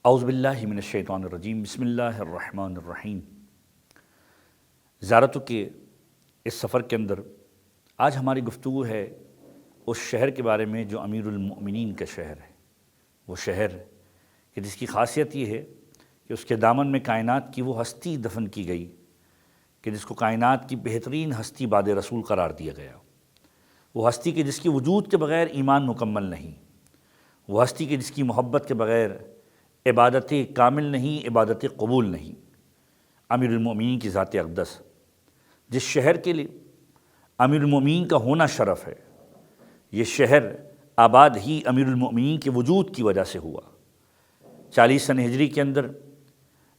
اعوذ باللہ من الشیطان الرجیم، بسم اللہ الرحمن الرحیم۔ زیارتوں کے اس سفر کے اندر آج ہماری گفتگو ہے اس شہر کے بارے میں جو امیر المؤمنین کا شہر ہے۔ وہ شہر کہ جس کی خاصیت یہ ہے کہ اس کے دامن میں کائنات کی وہ ہستی دفن کی گئی کہ جس کو کائنات کی بہترین ہستی بعد رسول قرار دیا گیا۔ وہ ہستی کہ جس کی وجود کے بغیر ایمان مکمل نہیں، وہ ہستی کہ جس کی محبت کے بغیر عبادت کامل نہیں، عبادت قبول نہیں، امیر المؤمنین کی ذات اقدس، جس شہر کے لیے امیر المؤمنین کا ہونا شرف ہے۔ یہ شہر آباد ہی امیر المؤمنین کے وجود کی وجہ سے ہوا۔ 40 سنہ ہجری کے اندر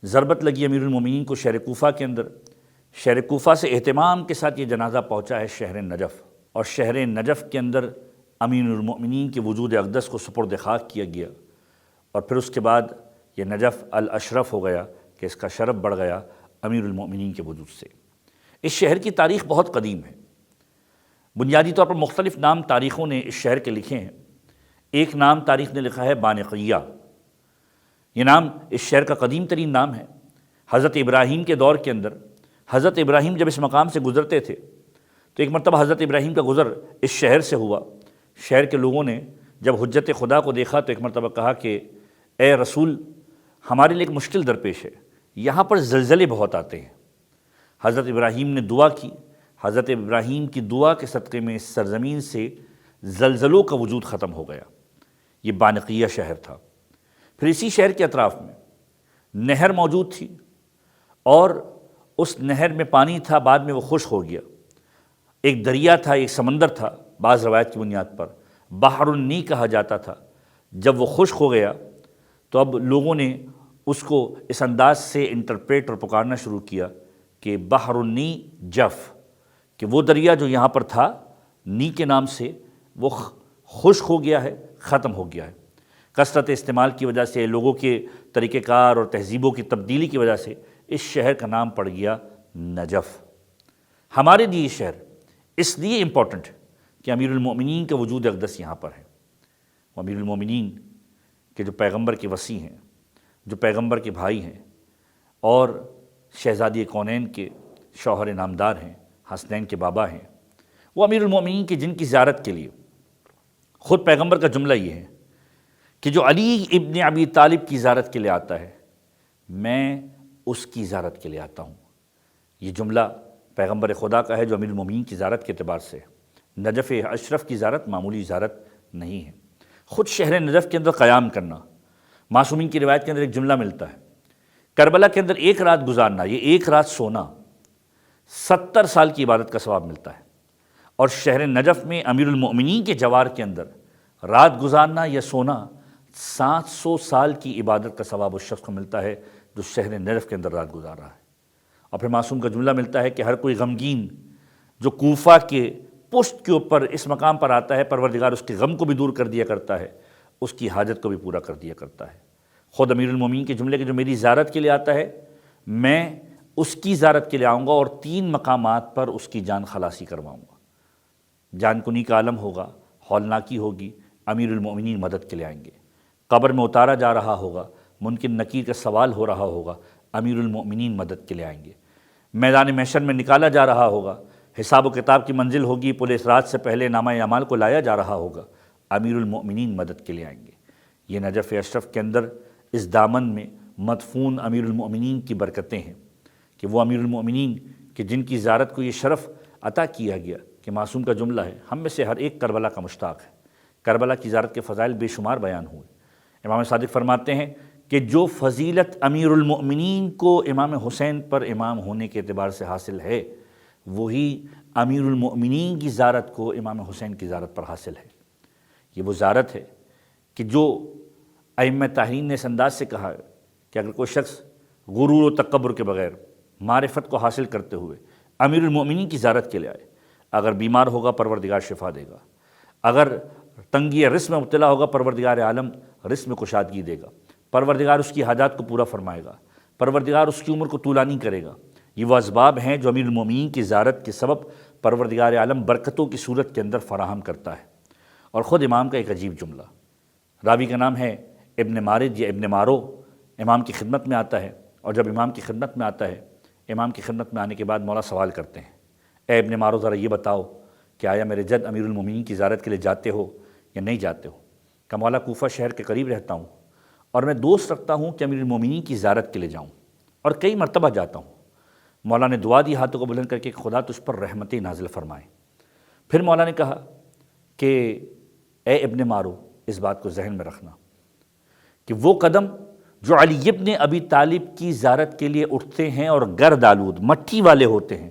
ضربت لگی امیر المؤمنین کو شہر کوفہ کے اندر۔ شہر کوفہ سے اہتمام کے ساتھ یہ جنازہ پہنچا ہے شہر نجف، اور شہر نجف کے اندر امیر المؤمنین کے وجود اقدس کو سپرد خاک کیا گیا، اور پھر اس کے بعد یہ نجف الاشرف ہو گیا کہ اس کا شرف بڑھ گیا امیر المؤمنین کے وجود سے۔ اس شہر کی تاریخ بہت قدیم ہے۔ بنیادی طور پر مختلف نام تاریخوں نے اس شہر کے لکھے ہیں۔ ایک نام تاریخ نے لکھا ہے بانقیہ۔ یہ نام اس شہر کا قدیم ترین نام ہے۔ حضرت ابراہیم کے دور کے اندر حضرت ابراہیم جب اس مقام سے گزرتے تھے تو ایک مرتبہ حضرت ابراہیم کا گزر اس شہر سے ہوا۔ شہر کے لوگوں نے جب حجت خدا کو دیکھا تو ایک مرتبہ کہا کہ اے رسول، ہمارے لیے ایک مشکل درپیش ہے، یہاں پر زلزلے بہت آتے ہیں۔ حضرت ابراہیم نے دعا کی۔ حضرت ابراہیم کی دعا کے صدقے میں اس سرزمین سے زلزلوں کا وجود ختم ہو گیا۔ یہ بانقیہ شہر تھا۔ پھر اسی شہر کے اطراف میں نہر موجود تھی، اور اس نہر میں پانی تھا، بعد میں وہ خشک ہو گیا۔ ایک دریا تھا، ایک سمندر تھا، بعض روایت کی بنیاد پر بحر النی کہا جاتا تھا۔ جب وہ خشک ہو گیا تو اب لوگوں نے اس کو اس انداز سے انٹرپریٹ اور پکارنا شروع کیا کہ بحر النی جف، کہ وہ دریا جو یہاں پر تھا نی کے نام سے وہ خشک ہو گیا ہے، ختم ہو گیا ہے۔ کثرت استعمال کی وجہ سے، لوگوں کے طریقہ کار اور تہذیبوں کی تبدیلی کی وجہ سے اس شہر کا نام پڑ گیا نجف۔ ہمارے لیے یہ شہر اس لیے امپورٹنٹ کہ امیر المؤمنین کا وجود اقدس یہاں پر ہے۔ وہ امیر المؤمنین کہ جو پیغمبر کے وصی ہیں، جو پیغمبر کے بھائی ہیں، اور شہزادی کونین کے شوہر نامدار ہیں، حسنین کے بابا ہیں۔ وہ امیر المؤمنین کی جن کی زیارت کے لیے خود پیغمبر کا جملہ یہ ہے کہ جو علی ابن ابی طالب کی زیارت کے لیے آتا ہے، میں اس کی زیارت کے لیے آتا ہوں۔ یہ جملہ پیغمبر خدا کا ہے جو امیر المؤمنین کی زیارت کے اعتبار سے ہے۔ نجف اشرف کی زیارت معمولی زیارت نہیں ہے۔ خود شہر نجف کے اندر قیام کرنا، معصومین کی روایت کے اندر ایک جملہ ملتا ہے، کربلا کے اندر ایک رات گزارنا، یہ ایک رات سونا 70 سال کی عبادت کا ثواب ملتا ہے۔ اور شہر نجف میں امیر المؤمنین کے جوار کے اندر رات گزارنا یا سونا 700 سال کی عبادت کا ثواب اس شخص کو ملتا ہے جو شہر نجف کے اندر رات گزار رہا ہے۔ اور پھر معصوم کا جملہ ملتا ہے کہ ہر کوئی غمگین جو کوفہ کے پشت کے اوپر اس مقام پر آتا ہے، پروردگار اس کے غم کو بھی دور کر دیا کرتا ہے، اس کی حاجت کو بھی پورا کر دیا کرتا ہے۔ خود امیر المؤمنین کے جملے کہ جو میری زیارت کے لیے آتا ہے، میں اس کی زیارت کے لیے آؤں گا اور 3 مقامات پر اس کی جان خلاصی کرواؤں گا۔ جان کنی کا عالم ہوگا، ہولناکی ہوگی، امیر المؤمنین مدد کے لیے آئیں گے۔ قبر میں اتارا جا رہا ہوگا، منکر نکیر کا سوال ہو رہا ہوگا، امیر المؤمنین مدد کے لیے آئیں گے۔ میدان محشر میں نکالا جا رہا ہوگا، حساب و کتاب کی منزل ہوگی، پولیس رات سے پہلے نامہ اعمال کو لایا جا رہا ہوگا، امیر المؤمنین مدد کے لیے آئیں گے۔ یہ نجف اشرف کے اندر اس دامن میں مدفون امیر المؤمنین کی برکتیں ہیں کہ وہ امیر المؤمنین کہ جن کی زیارت کو یہ شرف عطا کیا گیا کہ معصوم کا جملہ ہے، ہم میں سے ہر ایک کربلا کا مشتاق ہے۔ کربلا کی زیارت کے فضائل بے شمار بیان ہوئے۔ امام صادق فرماتے ہیں کہ جو فضیلت امیر المؤمنین کو امام حسین پر امام ہونے کے اعتبار سے حاصل ہے، وہی امیر المؤمنین کی زیارت کو امام حسین کی زیارت پر حاصل ہے۔ یہ وہ زیارت ہے کہ جو ائمہ طاہرین نے اس انداز سے کہا کہ اگر کوئی شخص غرور و تکبر کے بغیر معرفت کو حاصل کرتے ہوئے امیر المؤمنین کی زیارت کے لیے آئے، اگر بیمار ہوگا پروردگار شفا دے گا، اگر تنگی رزق میں مبتلا ہوگا پروردگار عالم رزق میں کشادگی دے گا، پروردگار اس کی حاجات کو پورا فرمائے گا، پروردگار اس کی عمر کو طولانی کرے گا۔ یہ وہ اسباب ہیں جو امیر المؤمنین کی زیارت کے سبب پروردگار عالم برکتوں کی صورت کے اندر فراہم کرتا ہے۔ اور خود امام کا ایک عجیب جملہ، راوی کا نام ہے ابن مارد یا ابن مارو، امام کی خدمت میں آتا ہے، اور جب امام کی خدمت میں آتا ہے، امام کی خدمت میں آنے کے بعد مولا سوال کرتے ہیں، اے ابن مارو ذرا یہ بتاؤ کہ آیا میرے جد امیر المومنین کی زیارت کے لیے جاتے ہو یا نہیں جاتے ہو؟ کہ مولا کوفہ شہر کے قریب رہتا ہوں اور میں دوست رکھتا ہوں کہ امیر المومنین کی زیارت کے لیے جاؤں، اور کئی مرتبہ جاتا ہوں۔ مولا نے دعا دی ہاتھوں کو بلند کر کے کہ خدا تجھ پر رحمتیں نازل فرمائے۔ پھر مولا نے کہا کہ اے ابن مارو، اس بات کو ذہن میں رکھنا کہ وہ قدم جو علی ابن ابی طالب کی زیارت کے لیے اٹھتے ہیں اور گرد آلود مٹی والے ہوتے ہیں،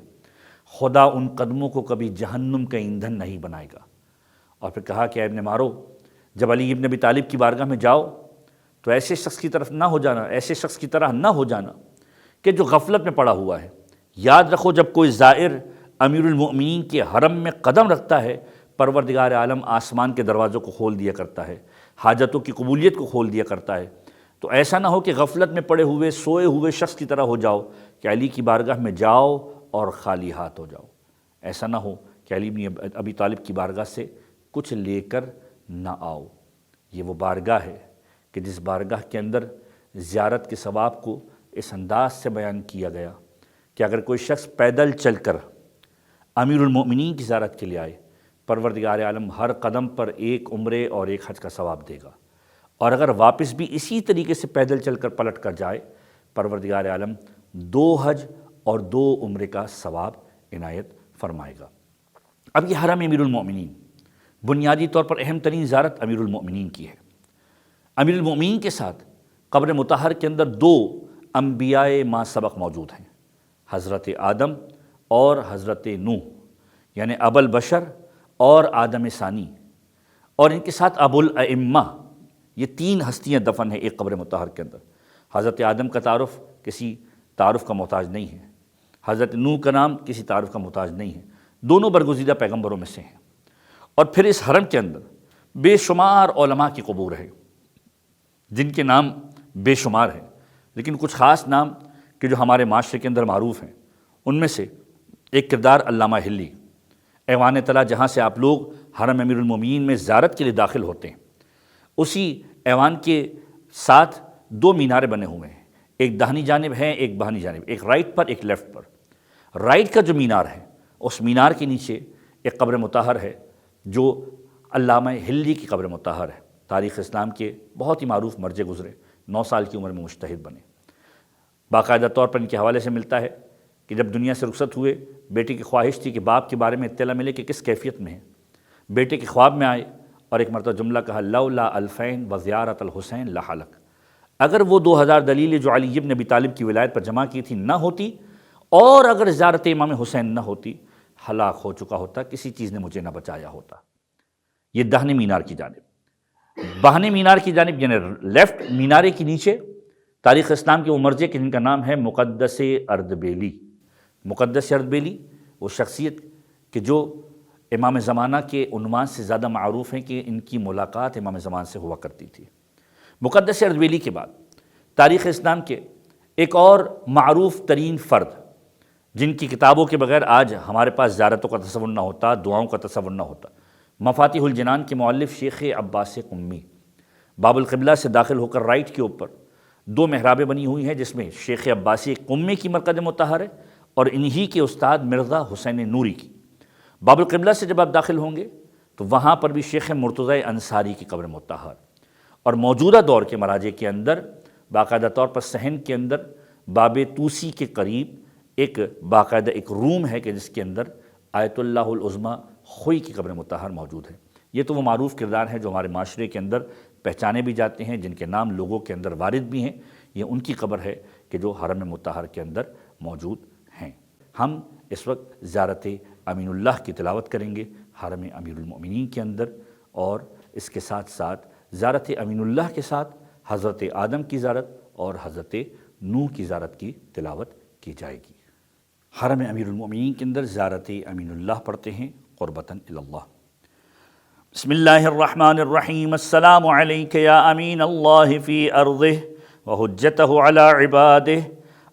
خدا ان قدموں کو کبھی جہنم کا ایندھن نہیں بنائے گا۔ اور پھر کہا کہ اے ابن مارو، جب علی ابن ابی طالب کی بارگاہ میں جاؤ تو ایسے شخص کی طرف نہ ہو جانا، ایسے شخص کی طرح نہ ہو جانا کہ جو غفلت میں پڑا ہوا ہے۔ یاد رکھو، جب کوئی زائر امیر المؤمنین کے حرم میں قدم رکھتا ہے، پروردگار عالم آسمان کے دروازوں کو کھول دیا کرتا ہے، حاجتوں کی قبولیت کو کھول دیا کرتا ہے۔ تو ایسا نہ ہو کہ غفلت میں پڑے ہوئے سوئے ہوئے شخص کی طرح ہو جاؤ کہ علی کی بارگاہ میں جاؤ اور خالی ہاتھ ہو جاؤ۔ ایسا نہ ہو کہ علی بن ابی طالب کی بارگاہ سے کچھ لے کر نہ آؤ۔ یہ وہ بارگاہ ہے کہ جس بارگاہ کے اندر زیارت کے ثواب کو اس انداز سے بیان کیا گیا کہ اگر کوئی شخص پیدل چل کر امیر المؤمنین کی زیارت کے لیے آئے، پروردگار عالم ہر قدم پر ایک عمرے اور ایک حج کا ثواب دے گا، اور اگر واپس بھی اسی طریقے سے پیدل چل کر پلٹ کر جائے، پروردگار عالم 2 حج اور 2 عمرے کا ثواب عنایت فرمائے گا۔ اب یہ حرم امیر المؤمنین بنیادی طور پر اہم ترین زیارت امیر المؤمنین کی ہے۔ امیر المؤمنین کے ساتھ قبر مطہر کے اندر 2 انبیاء ما سبق موجود ہیں، حضرت آدم اور حضرت نوح، یعنی ابو البشر اور آدم ثانی، اور ان کے ساتھ ابو الائمہ۔ یہ 3 ہستیاں دفن ہیں ایک قبر مطہر کے اندر۔ حضرت آدم کا تعارف کسی تعارف کا محتاج نہیں ہے، حضرت نوح کا نام کسی تعارف کا محتاج نہیں ہے، دونوں برگزیدہ پیغمبروں میں سے ہیں۔ اور پھر اس حرم کے اندر بے شمار علماء کی قبور ہے جن کے نام بے شمار ہیں، لیکن کچھ خاص نام کہ جو ہمارے معاشرے کے اندر معروف ہیں، ان میں سے ایک کردار علامہ ہلی، ایوان طلع جہاں سے آپ لوگ حرم امیر المومنین میں زیارت کے لیے داخل ہوتے ہیں، اسی ایوان کے ساتھ 2 میناریں بنے ہوئے ہیں، ایک داہنی جانب ہے ایک بائیں جانب، ایک رائٹ پر ایک لیفٹ پر۔ رائٹ کا جو مینار ہے اس مینار کے نیچے ایک قبر مطہر ہے جو علامہ ہلی کی قبر مطہر ہے، تاریخ اسلام کے بہت ہی معروف مرجع گزرے، 9 سال کی عمر میں مجتہد بنے۔ باقاعدہ طور پر ان کے حوالے سے ملتا ہے کہ جب دنیا سے رخصت ہوئے، بیٹے کی خواہش تھی کہ باپ کے بارے میں اطلاع ملے کہ کس کیفیت میں ہے۔ بیٹے کے خواب میں آئے اور ایک مرتبہ جملہ کہا، لولا الفین وزیارت الحسین لحلق، اگر وہ 2000 دلیلیں جو علی ابن ابی طالب کی ولایت پر جمع کی تھی نہ ہوتی، اور اگر زیارت امام حسین نہ ہوتی، ہلاک ہو چکا ہوتا، کسی چیز نے مجھے نہ بچایا ہوتا۔ یہ داہنے مینار کی جانب۔ بہنے مینار کی جانب یعنی لیفٹ مینارے کے نیچے تاریخ اسلام کے وہ مرجع کہ جن کا نام ہے مقدس اردبیلی۔ مقدس اردبیلی وہ شخصیت کہ جو امام زمانہ کے عنوان سے زیادہ معروف ہیں کہ ان کی ملاقات امام زمان سے ہوا کرتی تھی۔ مقدس اردبیلی کے بعد تاریخ اسلام کے ایک اور معروف ترین فرد جن کی کتابوں کے بغیر آج ہمارے پاس زیارتوں کا تصور نہ ہوتا، دعاؤں کا تصور نہ ہوتا، مفاتیح الجنان کے مؤلف شیخ عباس قمی۔ باب القبلہ سے داخل ہو کر رائٹ کے اوپر 2 محرابیں بنی ہوئی ہیں جس میں شیخ عباسی قمی کی مرکز مطہر ہے اور انہی کے استاد مرزا حسین نوری کی۔ باب القبلہ سے جب آپ داخل ہوں گے تو وہاں پر بھی شیخ مرتضی انصاری کی قبر مطہر، اور موجودہ دور کے مراجع کے اندر باقاعدہ طور پر صحن کے اندر باب توسی کے قریب ایک باقاعدہ ایک روم ہے کہ جس کے اندر آیت اللہ العظمیٰ خوئی کی قبر مطہر موجود ہے۔ یہ تو وہ معروف کردار ہیں جو ہمارے معاشرے کے اندر پہچانے بھی جاتے ہیں، جن کے نام لوگوں کے اندر وارد بھی ہیں۔ یہ ان کی قبر ہے کہ جو حرم مطہر کے اندر موجود ہیں۔ ہم اس وقت زیارت امین اللہ کی تلاوت کریں گے حرم امیر المؤمنین کے اندر، اور اس کے ساتھ ساتھ زیارت امین اللہ کے ساتھ حضرت آدم کی زیارت اور حضرت نوح کی زیارت کی تلاوت کی جائے گی۔ حرم امیر المؤمنین کے اندر زیارت امین اللہ پڑھتے ہیں قربتاً اللہ۔ بسم اللہ الرحمن الرحیم، السلام علیک یا امین اللہ فی ارضہ وحجتہ علی عبادہ،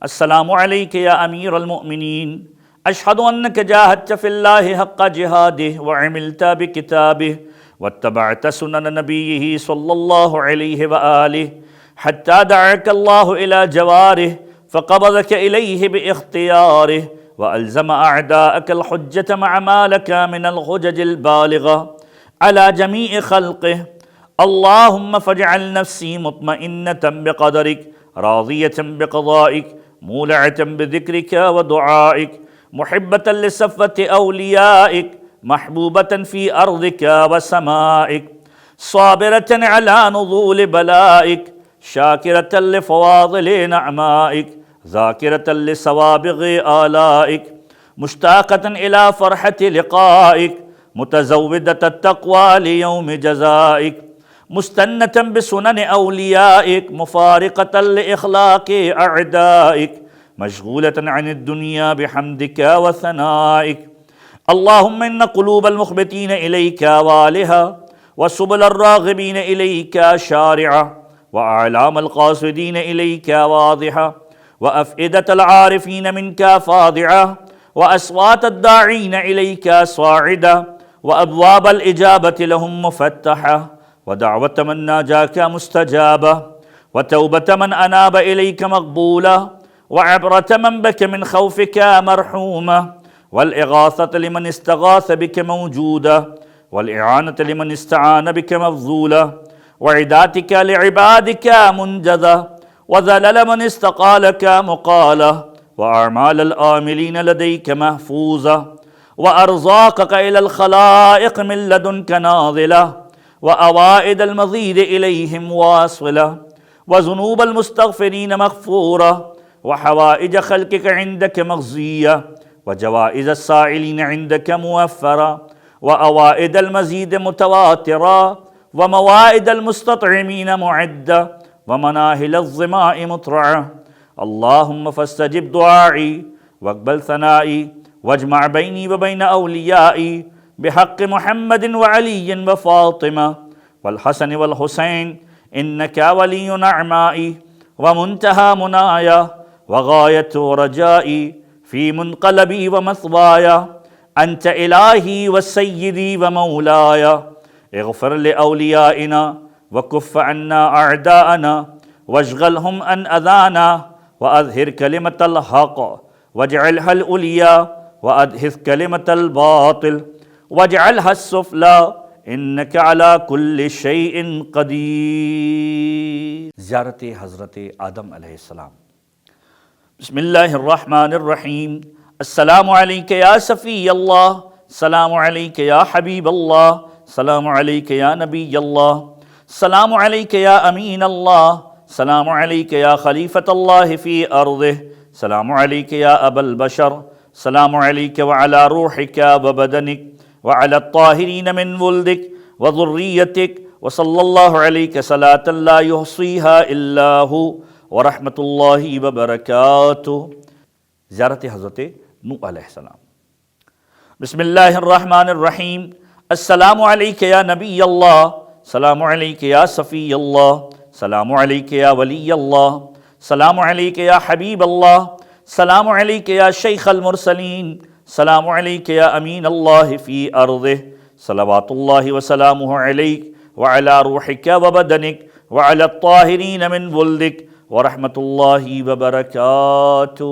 السلام علیک یا امیر المؤمنین، اشہد انک جاہدت فی اللہ حق جہادہ وعملت بکتابہ واتبعت سنن نبیہ صلی اللہ علیہ وآلہ، حتى دعاك الله إلى جواره فقبضك إليه باختياره وألزم أعداءك الحجة مع ما لك من الحجج البالغة على جميع خلقه. اللهم فاجعل نفسي مطمئنة بقدرك راضية بقضائك مولعة بذكرك ودعائك محبة لصفوة أوليائك محبوبة في أرضك وسمائك صابرة على نزول بلائك شاكرة لفواضل نعمائك ذاكرة لسوابغ آلائك مشتاقة إلى فرحة لقائك متزودة التقوى ليوم جزائك مستنة بسنن أوليائك مفارقة لإخلاق أعدائك مشغولة عن الدنيا بحمدك وثنائك. اللهم إن قلوب المخبتين إليك والها وسبل الراغبين إليك شارعة وأعلام القاصدين إليك واضحة وأفئدة العارفين منك فاضعة وأصوات الداعين إليك صاعدة وأبواب الإجابة لهم مفتحة ودعوة من ناجاك مستجابة وتوبة من أناب إليك مقبولة وعبرة من بك من خوفك مرحومة والإغاثة لمن استغاث بك موجودة والإعانة لمن استعان بك مبذولة وعداتك لعبادك منجزة وذلل من استقالك مقالة وأعمال الآملين لديك محفوظة وأرزاقك إلى الخلائق من لدنك ناظلة وأوائد المزيد إليهم واصلة وذنوب المستغفرين مغفورة وحوائج خلقك عندك مغزية وجوائز السائلين عندك موفرة وأوائد المزيد متواترة وموائد المستطعمين معدة ومناهل الظماء مطرعة. اللهم فاستجب دعائي واقبل ثنائي واجمع بيني وبين أوليائي بحق محمد وعلي وفاطمة والحسن والحسين إنك ولي نعمائي ومنتهى منايا وغاية رجائي في منقلبي ومثواي. أنت إلهي وسيدي ومولاي اغفر لأوليائنا وكف عنا أعداءنا واشغلهم عن أذانا وأظهر كلمة الحق واجعلها العليا وأدحث كلمة الباطل واجعلها السفلى إنك على كل شيء قدير. زیارت حضرت آدم علیہ السلام. بسم اللہ الرحمن الرحیم. السلام علیک یا صفی اللہ، السلام علیک یا حبیب اللہ، السلام علیک یا نبی اللہ، السلام علیک یا امین اللہ، السلام علیک یا خلیفۃ اللہ فی ارضہ، السلام علیک یا ابا البشر، السلام علیک وعلی روحک وبدنک وعلی الطاہرین من ولدک وذریتک وصلی اللہ علیک صلاۃ لا یحصیہا الا ہو ورحمۃ اللہ وبرکاتہ. زیارت حضرت نوح علیہ السلام. بسم اللہ الرحمن الرحیم. السلام علیک یا نبی اللہ، السلام علیک یا صفی اللہ، السلام علیک یا ولی اللہ، السلام علیک یا حبیب اللہ، السلام علیک یا شیخ المرسلین، السلام علیک یا امین اللہ فی ارضہ، صلوات اللہ وسلامہ علیک وعلی روحک وبدنک وعلی الطاہرین من ولدک ورحمۃ اللہ وبرکاتہ.